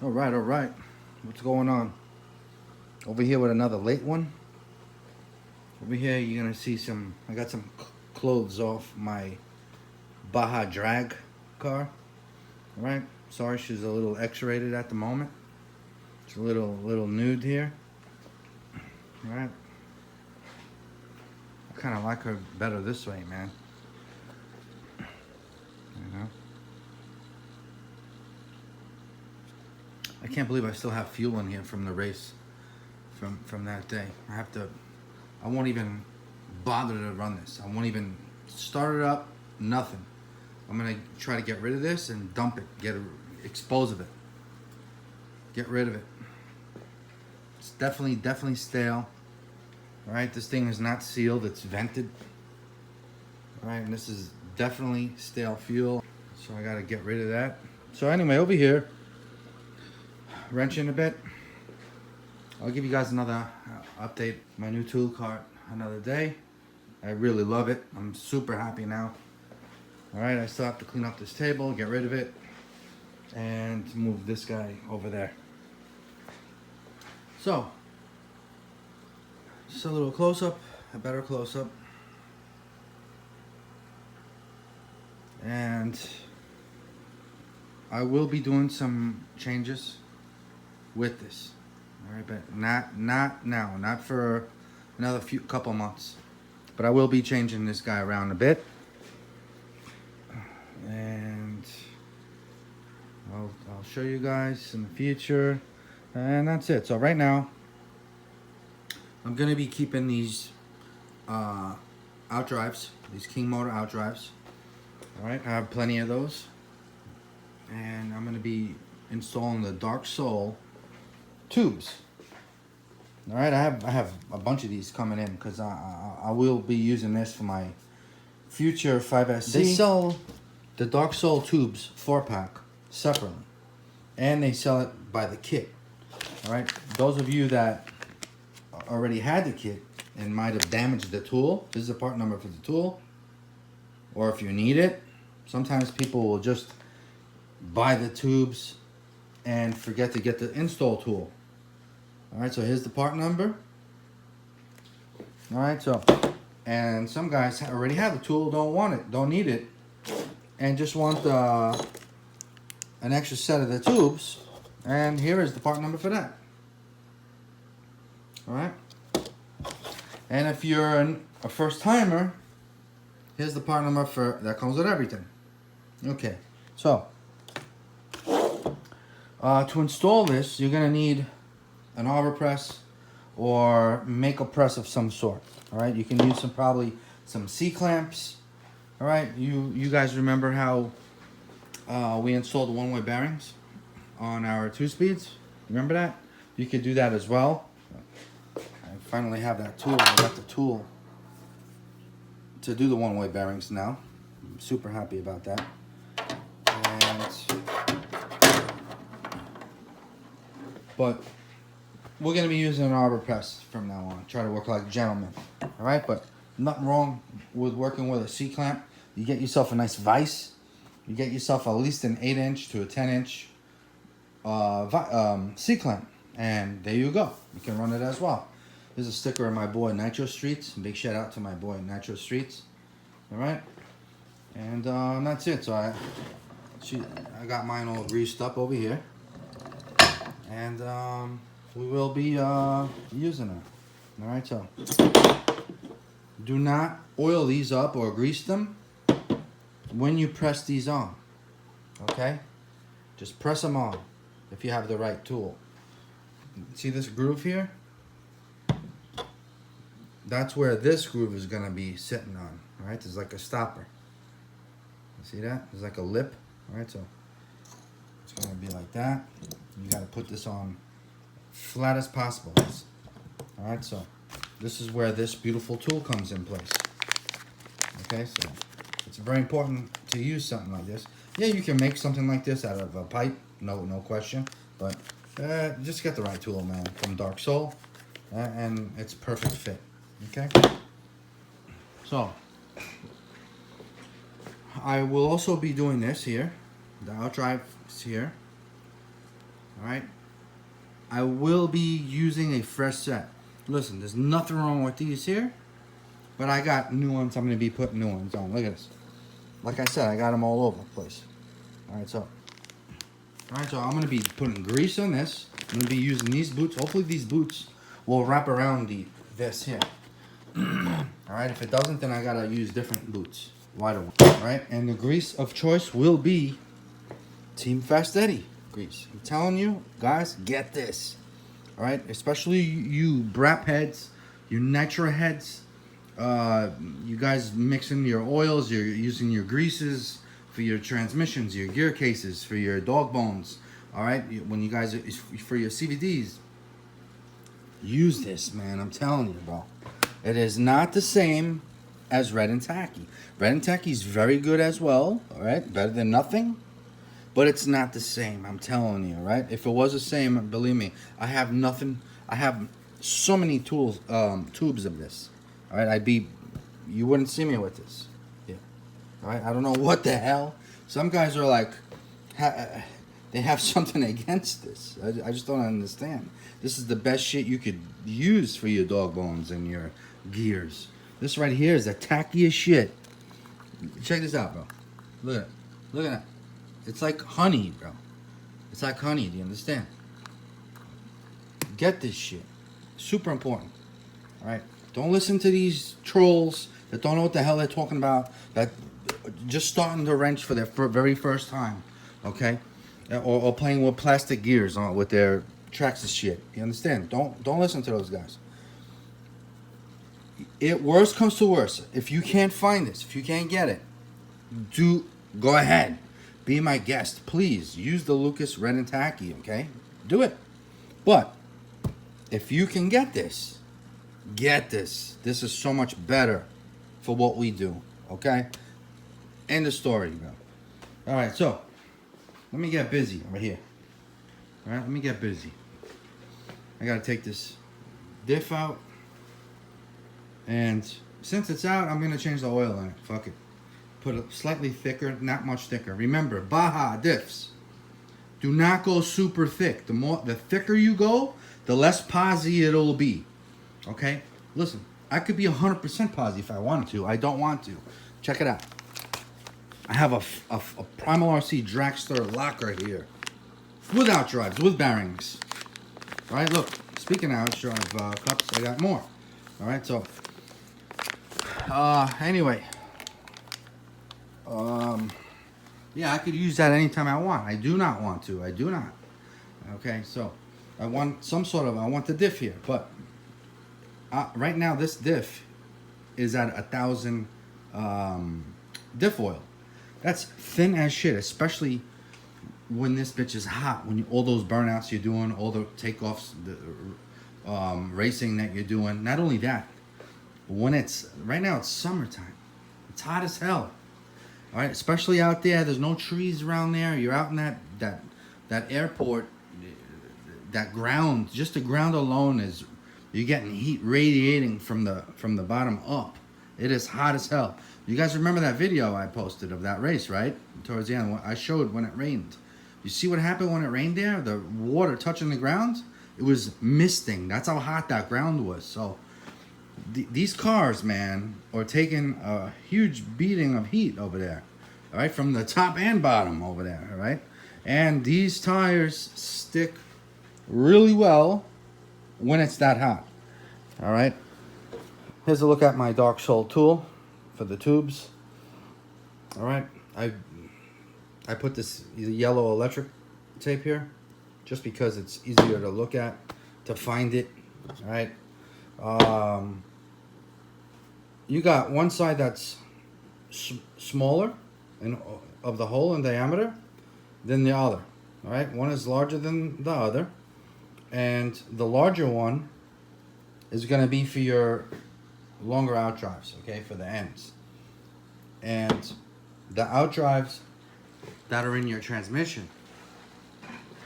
All right. What's going on? Over here with another late one. Over here, you're gonna see some. I got some clothes off my Baja drag car. All right. Sorry, she's a little X-rated at the moment. It's a little nude here. All right. I kind of like her better this way, man. You know. I can't believe I still have fuel in here from the race from that day. I won't even bother to run this. I won't even start it up, nothing. I'm gonna try to get rid of this and dump it, expose of it. Get rid of it. It's definitely stale. All right, this thing is not sealed, it's vented. All right, and this is definitely stale fuel. So I gotta get rid of that. So anyway, over here, wrenching a bit. I'll give you guys another update. My new tool cart another day. I really love it. I'm super happy now. All right, I still have to clean up this table, get rid of it, and move this guy over there. So, just a little close-up, a better close-up. And I will be doing some changes with this. All right, but not now, not for another couple months. But I will be changing this guy around a bit. And I'll show you guys in the future. And that's it. So right now, I'm gonna be keeping these Outdrives, these King Motor Outdrives. All right, I have plenty of those. And I'm gonna be installing the DarkSoul TOOBZ. All right, I have a bunch of these coming in because I will be using this for my future 5SC. They sell the DarkSoul TOOBZ 4-pack separately, and they sell it by the kit. All right, those of you that already had the kit and might have damaged the tool, this is the part number for the tool. Or if you need it, sometimes people will just buy the tubes and forget to get the install tool. All right, so here's the part number. All right, so, and some guys already have the tool, don't want it, don't need it, and just want an extra set of the tubes. And here is the part number for that. All right. And if you're a first timer, here's the part number for that comes with everything. Okay, so to install this, you're gonna need an arbor press or make-up press of some sort. All right, you can use probably some C-clamps. All right, you guys remember how we installed the one-way bearings on our 2-speeds? Remember that? You could do that as well. I finally have that tool. I got the tool to do the one-way bearings now. I'm super happy about that. But we're gonna be using an arbor press from now on. Try to work like gentlemen. All right, but nothing wrong with working with a C-clamp. You get yourself a nice vise. You get yourself at least an 8-inch to a 10-inch C-clamp, and there you go. You can run it as well. There's a sticker of my boy Nitro Streets. Big shout out to my boy Nitro Streets. All right, and that's it. So I got mine all greased up over here, and we will be using it. All right, so do not oil these up or grease them when you press these on. Okay, just press them on if you have the right tool. See this groove here? That's where this groove is gonna be sitting on. All right, there's like a stopper. You see that? There's like a lip. All right, so it's gonna be like that. You gotta put this on flat as possible. All right, so this is where this beautiful tool comes in place. Okay, so it's very important to use something like this. Yeah, you can make something like this out of a pipe, no question, but just get the right tool, man, from DarkSoul, and it's perfect fit. Okay, so I will also be doing this here. The Outdrive is here. All right. I will be using a fresh set. Listen, there's nothing wrong with these here, but I got new ones. I'm going to be putting new ones on. Look at this. Like I said, I got them all over the place. All right, so I'm going to be putting grease on this. I'm going to be using these boots. Hopefully these boots will wrap around this here. All right, if it doesn't, then I got to use different boots. Wider ones. All right, and the grease of choice will be Team Fast Eddie grease. I'm telling you, guys, get this. All right, especially you brap heads, you nitro heads, you guys mixing your oils, you're using your greases for your transmissions, your gear cases, for your DogBones. All right, when you guys for your CVDs, use this, man. I'm telling you, bro. It is not the same as Red and Tacky. Red and Tacky is very good as well. All right, better than nothing. But it's not the same, I'm telling you, right? If it was the same, believe me, I have nothing. I have so many tubes of this. All right, you wouldn't see me with this. Yeah. All right, I don't know what the hell. Some guys are like, they have something against this. I just don't understand. This is the best shit you could use for your DogBones and your gears. This right here is the tackiest shit. Check this out, bro. Look at it. Look at that. It's like honey, bro. It's like honey, do you understand? Get this shit. Super important. Alright? Don't listen to these trolls that don't know what the hell they're talking about, that just starting to wrench for their very first time. Okay? Or playing with plastic gears with their tracks and shit. You understand? Don't listen to those guys. Worst comes to worst. If you can't find this, if you can't get it, go ahead. Be my guest. Please use the Lucas Red and Tacky, okay? Do it. But if you can get this, get this. This is so much better for what we do, okay? End of story, bro. All right, so let me get busy over here. All right, let me get busy. I got to take this diff out. And since it's out, I'm going to change the oil in it. Fuck it. Put it slightly thicker, not much thicker. Remember, Baja diffs. Do not go super thick. The thicker you go, the less posy it'll be. Okay? Listen, I could be 100% posy if I wanted to. I don't want to. Check it out. I have a Primal RC dragster locker here. With outdrives, with bearings. Alright, look. Speaking of outdrive cups, I got more. Alright, so... anyway... yeah, I could use that anytime I want. I do not want to. I do not. Okay, so I want the diff here, but right now this diff is at 1,000 diff oil. That's thin as shit, especially when this bitch is hot. When all those burnouts you're doing, all the takeoffs, the racing that you're doing. Not only that, when right now it's summertime. It's hot as hell. All right, especially out there. There's no trees around there. You're out in that airport. That ground, just the ground alone you're getting heat radiating from the bottom up. It is hot as hell. You guys remember that video I posted of that race, right? Towards the end, I showed when it rained. You see what happened when it rained there? The water touching the ground, it was misting. That's how hot that ground was. So these cars, man, are taking a huge beating of heat over there, all right, from the top and bottom over there, all right? And these tires stick really well when it's that hot, all right? Here's a look at my DarkSoul tool for the tubes, all right? I put this yellow electric tape here just because it's easier to look at, to find it, all right? You got one side that's smaller of the hole in diameter than the other. All right, one is larger than the other, and the larger one is going to be for your longer outdrives, okay, for the ends. And the outdrives that are in your transmission,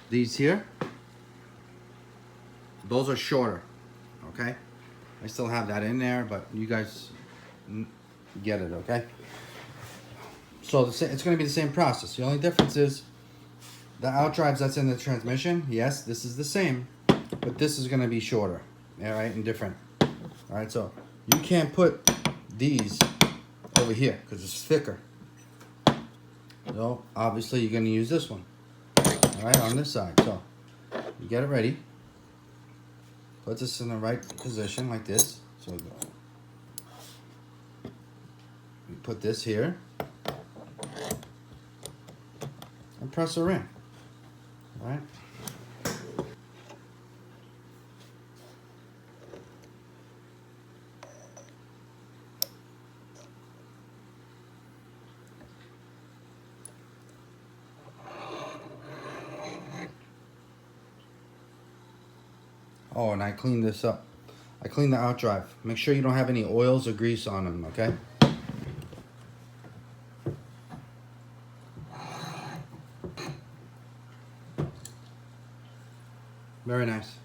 these here, those are shorter, okay? I still have that in there, but you guys get it, okay? So it's going to be the same process. The only difference is The outdrives that's in the transmission, yes, this is the same, but this is gonna be shorter, all right, and different. All right, so you can't put these over here because it's thicker. So obviously you're gonna use this one, all right, on this side. So you get it ready. Put this in the right position like this. So you put this here and press her in, all right? Oh, and I cleaned this up. I cleaned the outdrive. Make sure you don't have any oils or grease on them, okay? Very nice.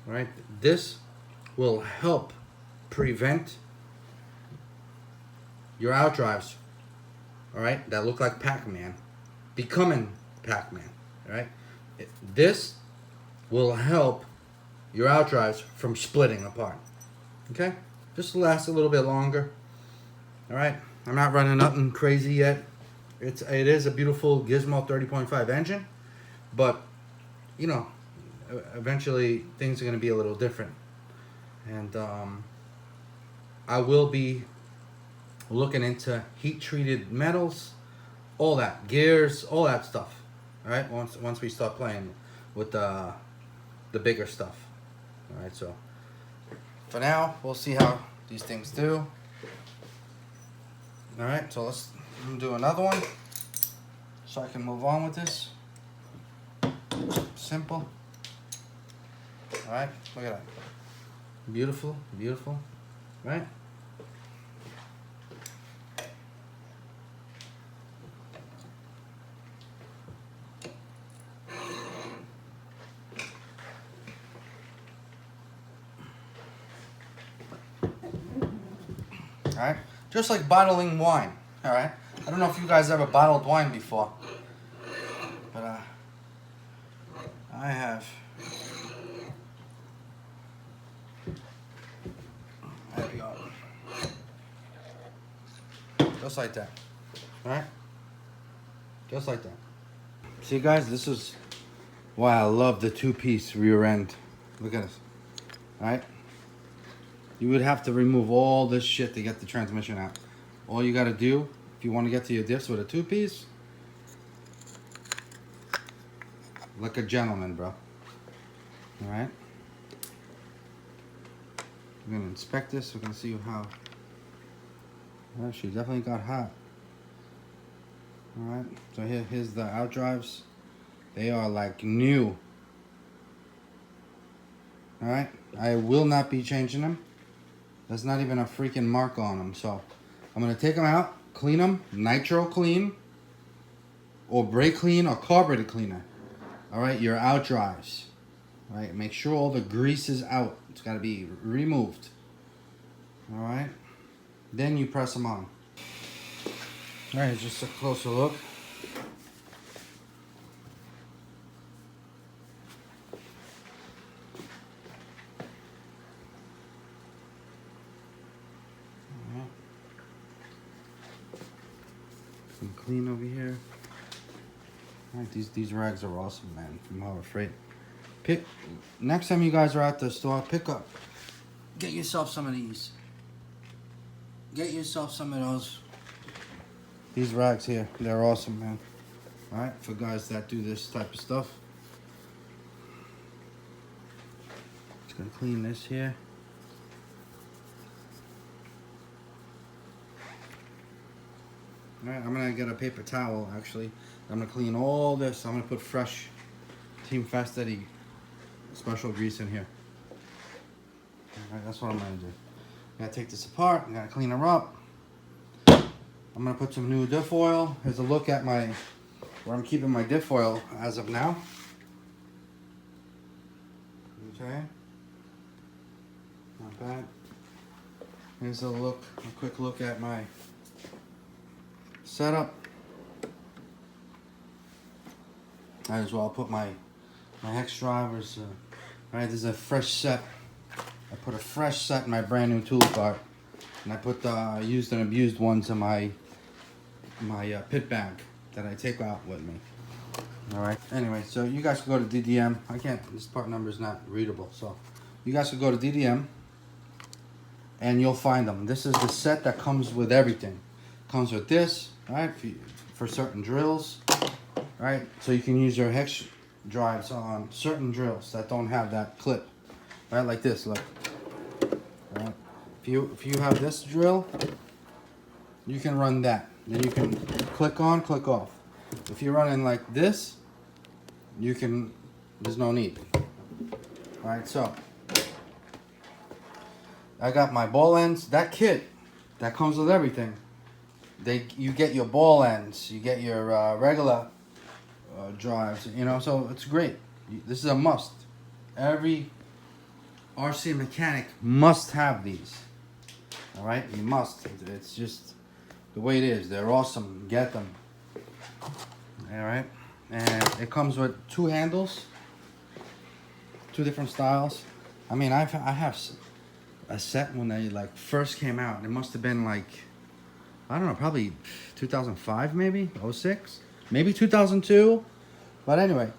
All right, this will help prevent your outdrives, all right, that look like Pac-Man, becoming Pac-Man, all right? This will help your outdrives from splitting apart, okay? Just last a little bit longer, all right? I'm not running nothing crazy yet. It is a beautiful Gizmo 30.5 engine, but you know, eventually things are going to be a little different, and I will be looking into heat treated metals, all that, gears, all that stuff, all right, once we start playing with the bigger stuff. All right, so for now we'll see how these things do. All right, so let's do another one so I can move on with this. Simple. All right, look at that. Beautiful, beautiful, right? All right, just like bottling wine. All right, I don't know if you guys ever bottled wine before, but I have. There we go. Just like that. All right, just like that. See, guys, this is why I love the two-piece rear end. Look at this. All right. You would have to remove all this shit to get the transmission out. All you gotta do, if you want to get to your diffs with a two-piece, like a gentleman, bro. All right. We're gonna inspect this. We're gonna see how. Oh, she definitely got hot. All right. So here's the outdrives. They are like new. All right. I will not be changing them. There's not even a freaking mark on them. So I'm going to take them out, clean them, nitro clean, or brake clean, or carburetor cleaner. All right, your outdrives. All right, make sure all the grease is out. It's got to be removed. All right, then you press them on. All right, just a closer look. Clean over here. All right, these rags are awesome, man. From Harbor Freight. Next time you guys are at the store, get yourself some of these. Get yourself some of those. These rags here, they're awesome, man. All right, for guys that do this type of stuff. Just gonna clean this here. All right, I'm gonna get a paper towel, actually. I'm gonna clean all this. I'm gonna put fresh Team Fasteddy special grease in here. All right, that's what I'm gonna do. I'm gonna take this apart. I'm gonna clean her up. I'm gonna put some new diff oil. Here's a look at where I'm keeping my diff oil as of now. Okay. Not bad. Here's a quick look at my setup. Might as well put my hex drivers. Alright, this is a fresh set. I put a fresh set in my brand new tool cart, and I put the used and abused ones in my pit bag that I take out with me. Alright, anyway, so you guys can go to DDM. I can't, this part number is not readable, so you guys can go to DDM and you'll find them. This is the set that comes with everything. Comes with this, right, for certain drills, right? So you can use your hex drives on certain drills that don't have that clip, right? Like this, look. Right? If you have this drill, you can run that. Then you can click on, click off. If you're running like this, you can, there's no need. All right, so I got my ball ends. That kit that comes with everything. You get your ball ends, you get your regular drives, you know, so it's great. This is a must. Every RC mechanic must have these. All right, you must. It's just the way it is. They're awesome. Get them. All right, and it comes with 2 handles, 2 different styles. I mean, I have a set when they like first came out. It must have been like, I don't know, probably 2005, maybe 06, maybe 2002. But anyway,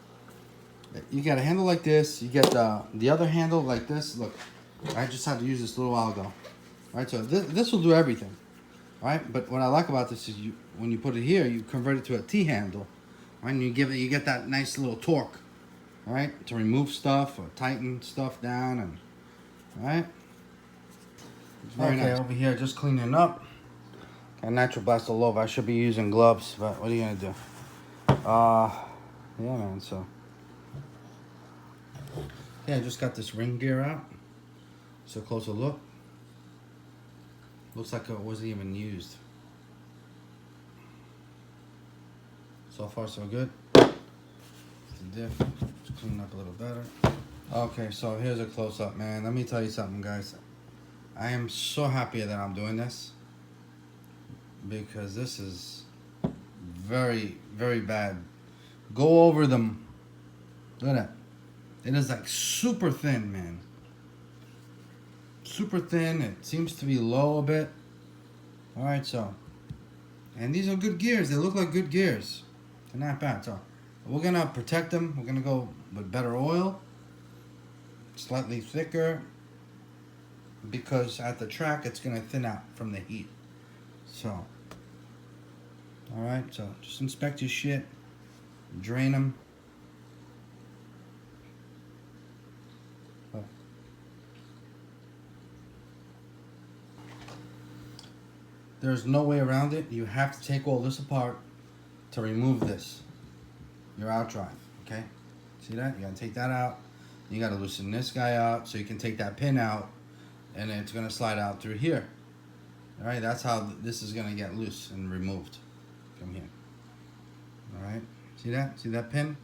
you get a handle like this. You get the other handle like this. Look, I just had to use this a little while ago. Right, so this will do everything. Right, but what I like about this is when you put it here, you convert it to a T handle. Right, and you get that nice little torque. All right, to remove stuff or tighten stuff down, and all right. Okay, nice. Over here, just cleaning up. Got natural blast all over. I should be using gloves, but what are you gonna do? Yeah, man. So yeah, I just got this ring gear out. So a closer look. Looks like it wasn't even used. So far, so good. It's a Diff. Just clean up a little better. Okay, so here's a close-up, man. Let me tell you something, guys. I am so happy that I'm doing this, because this is very, very bad. Go over them. Look at that. It is like super thin, man. Super thin. It seems to be low a bit. All right, so, and these are good gears. They look like good gears. They're not bad. So we're gonna protect them. We're gonna go with better oil, slightly thicker, because at the track it's gonna thin out from the heat. So, all right. So just inspect your shit, drain them. There's no way around it. You have to take all this apart to remove this, your Outdrive, okay? See that? You gotta take that out. You gotta loosen this guy out so you can take that pin out, and it's gonna slide out through here. All right, that's how this is gonna get loose and removed from here. All right, see that? See that pin?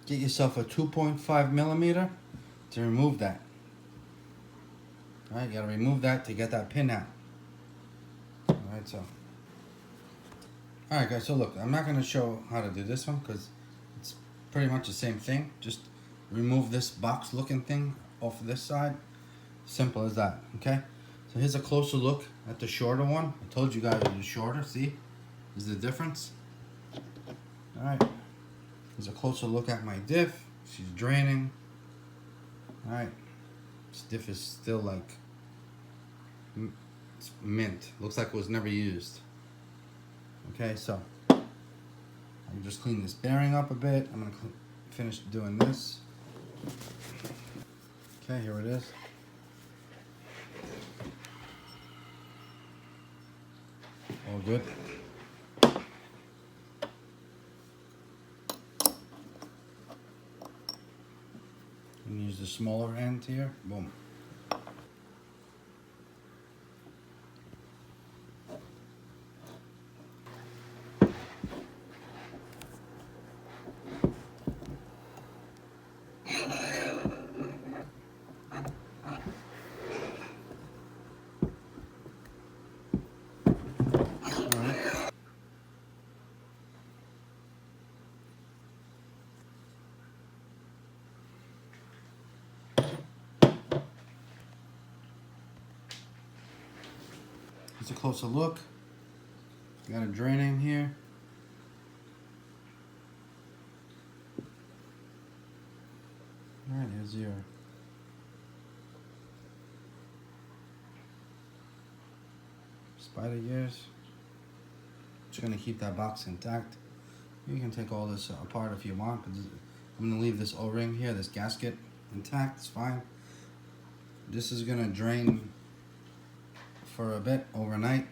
Get yourself a 2.5 millimeter to remove that. All right, you gotta remove that to get that pin out. All right, so. All right, guys, so look, I'm not gonna show how to do this one because it's pretty much the same thing. Just remove this box looking thing off of this side. Simple as that, okay? So here's a closer look at the shorter one. I told you guys it was shorter, see? Is the difference? All right, here's a closer look at my Diff. She's draining. All right. This Diff is still like, it's mint. Looks like it was never used. Okay, so I'm just clean this bearing up a bit. I'm gonna finish doing this. Okay, here it is. All good. And use the smaller end here. Boom. It's a closer look. Got a draining here. Alright, here's your spider gears. Just gonna keep that box intact. You can take all this apart if you want, but I'm gonna leave this O-ring here, this gasket intact. It's fine. This is gonna drain for a bit overnight,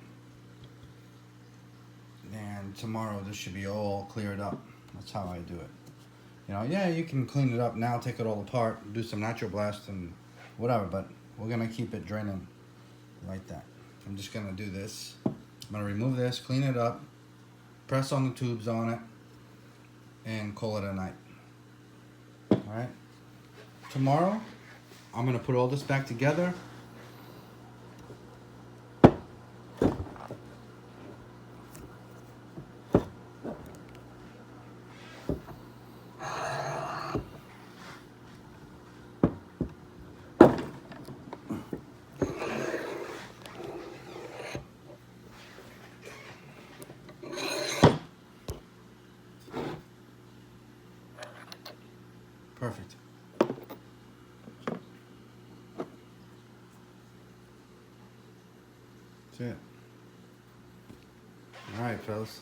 and tomorrow this should be all cleared up. That's how I do it. You know, yeah, you can clean it up now, take it all apart, do some natural blast and whatever, but we're gonna keep it draining like that. I'm just gonna do this. I'm gonna remove this, clean it up, press on the tubes on it, and call it a night. All right. Tomorrow, I'm gonna put all this back together. Perfect. That's it. All right, fellas.